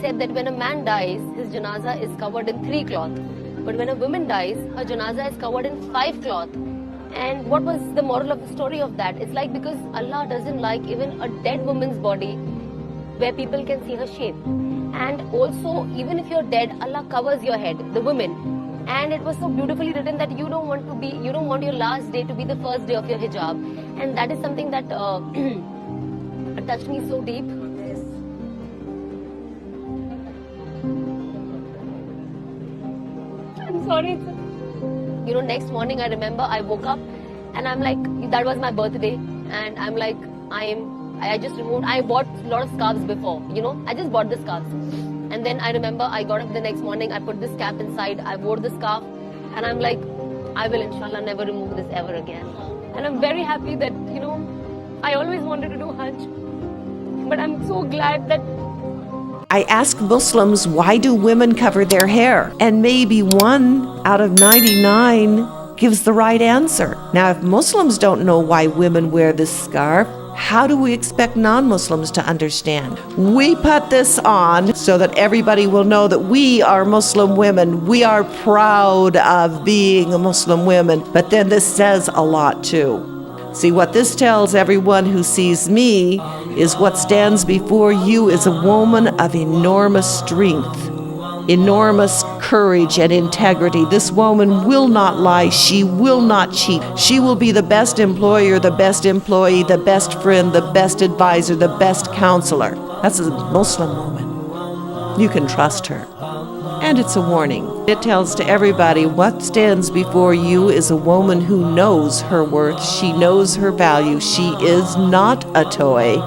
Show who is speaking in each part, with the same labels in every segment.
Speaker 1: said that when a man dies, his janaza is covered in 3 cloth. But when a woman dies, her janaza is covered in 5 cloth. And what was the moral of the story of that? It's like because Allah doesn't like even a dead woman's body where people can see her shape. And also, even if you're dead, Allah covers your head, the women. And it was so beautifully written that you don't want your last day to be the first day of your hijab. And that is something that touched me so deep. I'm sorry. Next morning I remember I woke up and I'm like, that was my birthday. And I'm like, I bought a lot of scarves before, I just bought the scarves. And then I remember I got up the next morning, I put this cap inside, I wore the scarf, and I'm like, I will inshallah never remove this ever again. And I'm very happy that, I always wanted to do Hajj. But I'm so glad that
Speaker 2: I ask Muslims, why do women cover their hair? And maybe 1 out of 99 gives the right answer. Now, if Muslims don't know why women wear this scarf, how do we expect non-Muslims to understand? We put this on so that everybody will know that we are Muslim women. We are proud of being Muslim women. But then this says a lot too. See, what this tells everyone who sees me is what stands before you is a woman of enormous strength, enormous courage and integrity. This woman will not lie. She will not cheat. She will be the best employer, the best employee, the best friend, the best advisor, the best counselor. That's a Muslim woman. You can trust her. And it's a warning. It tells to everybody what stands before you is a woman who knows her worth. She knows her value. She is not a toy.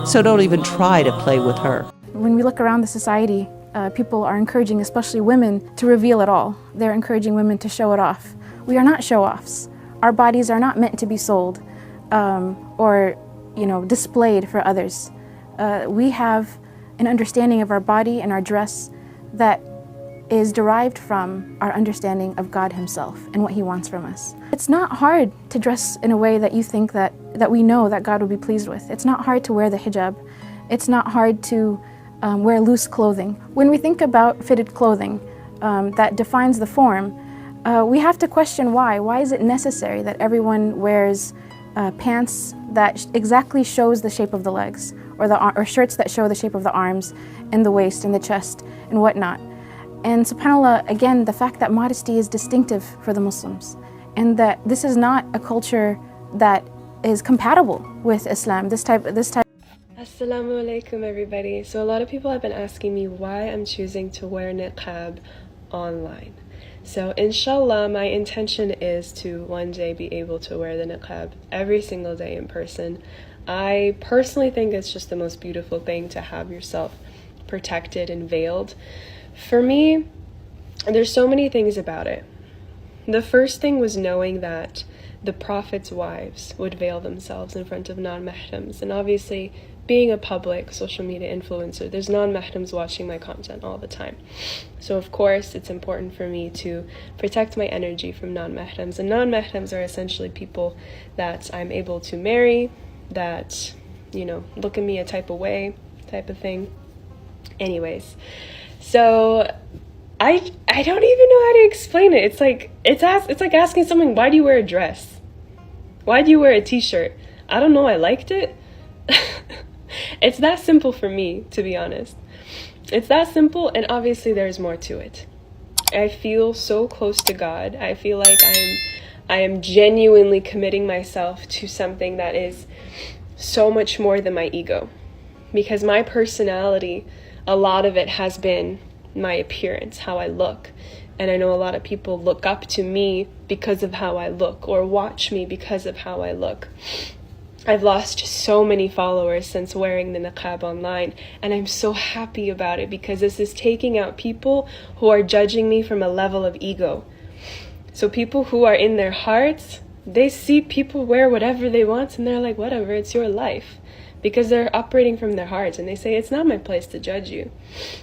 Speaker 2: So don't even try to play with her.
Speaker 3: When we look around the society, people are encouraging, especially women, to reveal it all. They're encouraging women to show it off. We are not show-offs. Our bodies are not meant to be sold or displayed for others. We have an understanding of our body and our dress that is derived from our understanding of God Himself and what He wants from us. It's not hard to dress in a way that you think that we know that God will be pleased with. It's not hard to wear the hijab. It's not hard to wear loose clothing. When we think about fitted clothing that defines the form, we have to question why. Why is it necessary that everyone wears pants that exactly shows the shape of the legs, or shirts that show the shape of the arms and the waist and the chest and whatnot? And subhanAllah, again, the fact that modesty is distinctive for the Muslims and that this is not a culture that is compatible with Islam, this type.
Speaker 4: Assalamu Alaikum, everybody. So a lot of people have been asking me why I'm choosing to wear niqab online. So inshallah, my intention is to one day be able to wear the niqab every single day in person. I personally think it's just the most beautiful thing to have yourself protected and veiled. For me, there's so many things about it. The first thing was knowing that the Prophet's wives would veil themselves in front of non-mahrams. And obviously, being a public social media influencer, there's non-mahrams watching my content all the time. So of course, it's important for me to protect my energy from non-mahrams. And non-mahrams are essentially people that I'm able to marry, that, look at me a type of way, type of thing. Anyways. So I don't even know how to explain it. It's like asking someone, why do you wear a dress? Why do you wear a t-shirt? I don't know, I liked it. It's that simple for me, to be honest. It's that simple, and obviously there's more to it. I feel so close to God. I feel like I am genuinely committing myself to something that is so much more than my ego. Because my personality, a lot of it has been my appearance, how I look. And I know a lot of people look up to me because of how I look, or watch me because of how I look. I've lost so many followers since wearing the niqab online, and I'm so happy about it because this is taking out people who are judging me from a level of ego. So people who are in their hearts, they see people wear whatever they want and they're like, whatever, it's your life. Because they're operating from their hearts, and they say, it's not my place to judge you.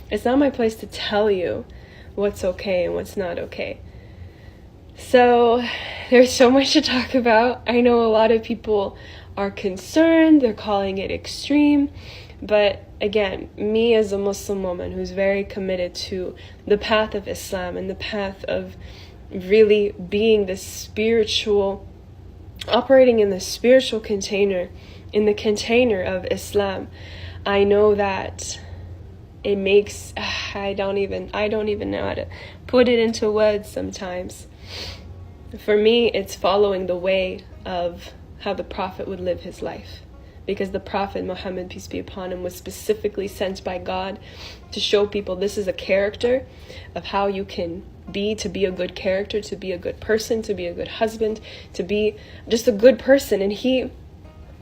Speaker 4: It's not my place to tell you what's okay and what's not okay. So there's so much to talk about. I know a lot of people are concerned, they're calling it extreme. But again, me as a Muslim woman who's very committed to the path of Islam and the path of really being this spiritual, operating in the spiritual container, in the container of Islam, I know that it makes, I don't even know how to put it into words sometimes. For me, it's following the way of how the Prophet would live his life. Because the Prophet Muhammad, peace be upon him, was specifically sent by God to show people this is a character of how you can be, to be a good character, to be a good person, to be a good husband, to be just a good person. And he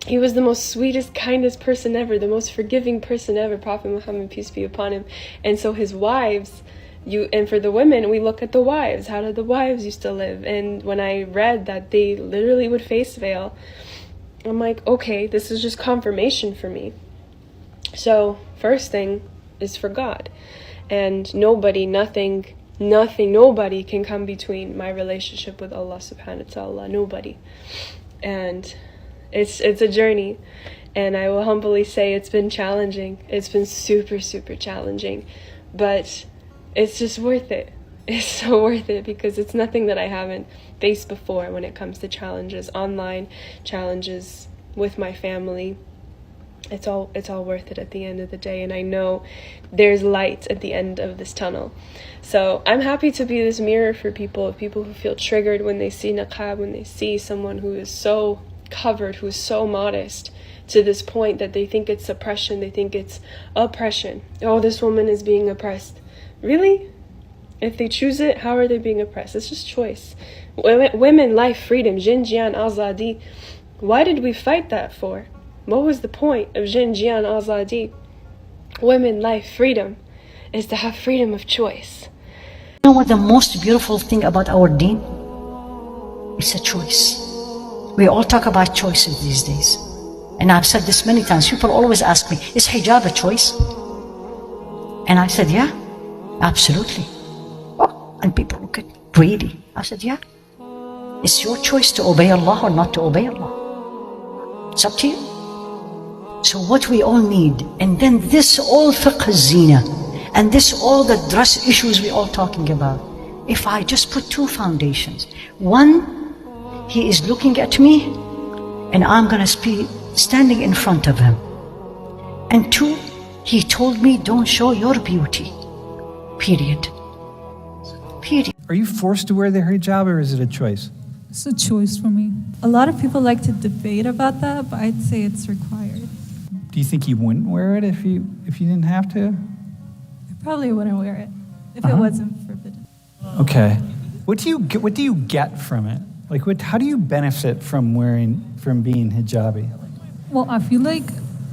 Speaker 4: was the most sweetest, kindest person ever, the most forgiving person ever, Prophet Muhammad, peace be upon him. And so his wives, and for the women, we look at the wives. How did the wives used to live? And when I read that they literally would face veil, I'm like, okay, this is just confirmation for me. So first thing is for God. And nobody can come between my relationship with Allah subhanahu wa ta'ala. Nobody. And it's a journey. And I will humbly say it's been challenging. It's been super, super challenging. But it's just worth it. It's so worth it because it's nothing that I haven't faced before when it comes to challenges, online challenges with my family. It's all worth it at the end of the day, and I know there's light at the end of this tunnel. So I'm happy to be this mirror for people who feel triggered when they see niqab, when they see someone who is so covered, who is so modest, to this point that they think it's suppression, they think it's oppression. Oh, this woman is being oppressed. Really? If they choose it, how are they being oppressed? It's just choice. Women, life, freedom, jin, jian, azadi. Why did we fight that for? What was the point of jin, jian, azadi? Women, life, freedom is to have freedom of choice.
Speaker 5: You know what the most beautiful thing about our deen? It's a choice. We all talk about choices these days. And I've said this many times. People always ask me, is hijab a choice? And I said, yeah, absolutely. And people look at greedy. I said, yeah. It's your choice to obey Allah or not to obey Allah. It's up to you. So what we all need, and then this all fiqh zina, and this all the dress issues we all talking about. If I just put two foundations. One, he is looking at me, and I'm going to be standing in front of him. And two, he told me, don't show your beauty. Period. Period.
Speaker 6: Are you forced to wear the hijab or is it a choice?
Speaker 7: It's a choice for me. A lot of people like to debate about that, but I'd say it's required.
Speaker 6: Do you think you wouldn't wear it if you didn't have to?
Speaker 7: I probably wouldn't wear it if it wasn't forbidden.
Speaker 6: Okay. What do you get from it? Like how do you benefit from being hijabi?
Speaker 7: Well, I feel like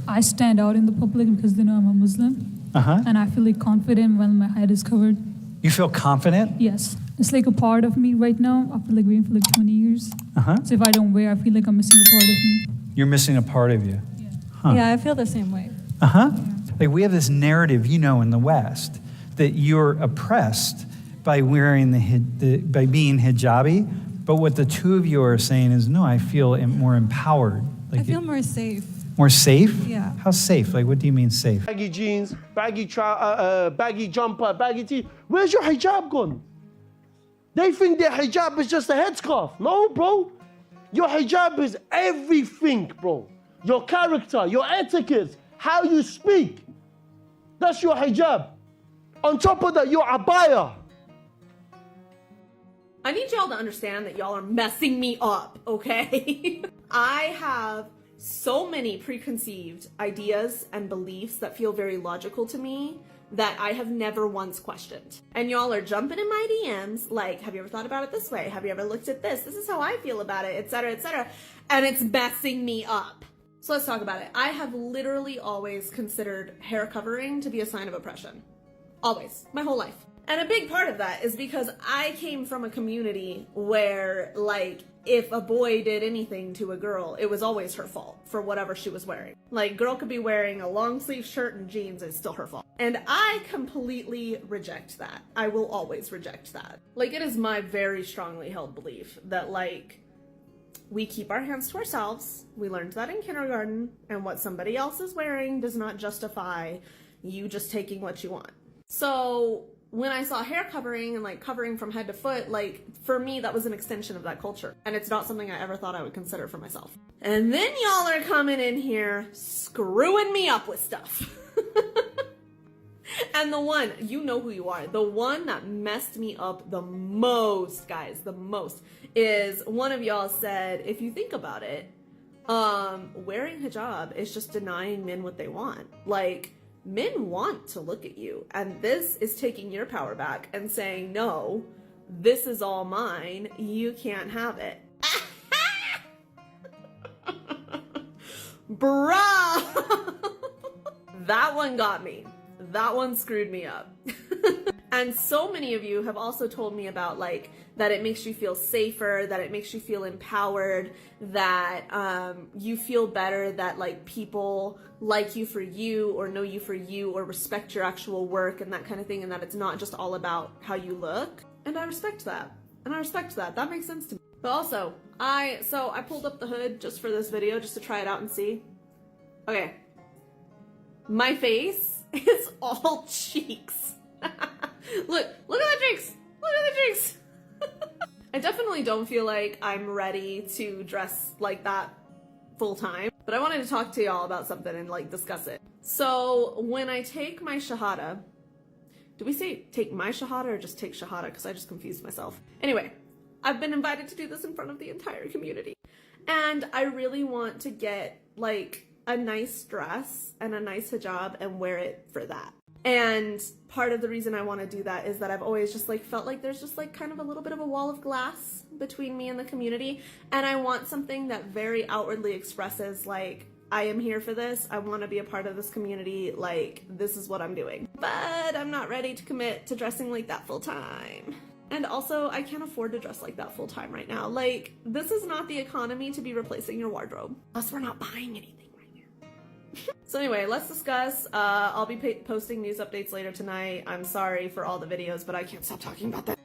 Speaker 7: I stand out in the public because they know I'm a Muslim. And I feel like confident when my head is covered.
Speaker 6: You feel confident?
Speaker 7: Yes. It's like a part of me right now. I feel like wearing for like 20 years. So if I don't wear, I feel like I'm missing a part of me.
Speaker 6: You're missing a part of you.
Speaker 7: Yeah,
Speaker 6: Huh.
Speaker 7: Yeah, I feel the same way.
Speaker 6: Like we have this narrative, in the West, that you're oppressed by wearing by being hijabi. But what the two of you are saying is, no, I feel more empowered. Like
Speaker 7: I feel more safe.
Speaker 6: More safe?
Speaker 7: Yeah.
Speaker 6: How safe? Like, what do you mean safe?
Speaker 8: Baggy jeans, baggy jumper, baggy tee. Where's your hijab gone? They think their hijab is just a headscarf. No, bro. Your hijab is everything, bro. Your character, your etiquette, how you speak. That's your hijab. On top of that, your abaya.
Speaker 9: I need y'all to understand that y'all are messing me up, okay? I have so many preconceived ideas and beliefs that feel very logical to me that I have never once questioned. And y'all are jumping in my DMs like, have you ever thought about it this way? Have you ever looked at this? This is how I feel about it, etc., etc. And it's messing me up. So let's talk about it. I have literally always considered hair covering to be a sign of oppression. Always. My whole life. And a big part of that is because I came from a community where, like, if a boy did anything to a girl, it was always her fault for whatever she was wearing. Like, girl could be wearing a long sleeve shirt and jeans, it's still her fault. And I completely reject that. I will always reject that. Like, it is my very strongly held belief that, like, we keep our hands to ourselves. We learned that in kindergarten, and what somebody else is wearing does not justify you just taking what you want. So when I saw hair covering and like covering from head to foot, like for me, that was an extension of that culture. And it's not something I ever thought I would consider for myself. And then y'all are coming in here screwing me up with stuff. And the one, you know who you are, the one that messed me up the most, guys, the most, is one of y'all said, if you think about it, wearing hijab is just denying men what they want. Like, men want to look at you, and this is taking your power back and saying, no, this is all mine, you can't have it. Bruh! That one got me. That one screwed me up. And so many of you have also told me about like that it makes you feel safer, that it makes you feel empowered, that you feel better, that like people like you for you or know you for you or respect your actual work and that kind of thing, and that it's not just all about how you look. And I respect that. And I respect that. That makes sense to me. But also, I pulled up the hood just for this video just to try it out and see. Okay. My face is all cheeks. Look at the cheeks. Look at the cheeks. I definitely don't feel like I'm ready to dress like that full time, but I wanted to talk to y'all about something and like discuss it. So when I take my shahada, do we say take my shahada or just take shahada? Because I just confused myself. Anyway, I've been invited to do this in front of the entire community, and I really want to get like a nice dress and a nice hijab and wear it for that. And part of the reason I want to do that is that I've always just like felt like there's just like kind of a little bit of a wall of glass between me and the community, and I want something that very outwardly expresses like, I am here for this, I want to be a part of this community, like this is what I'm doing. But I'm not ready to commit to dressing like that full time. And also, I can't afford to dress like that full time right now. Like, this is not the economy to be replacing your wardrobe. Plus, we're not buying anything. So anyway, let's discuss. I'll be posting news updates later tonight. I'm sorry for all the videos, but I can't stop talking about that.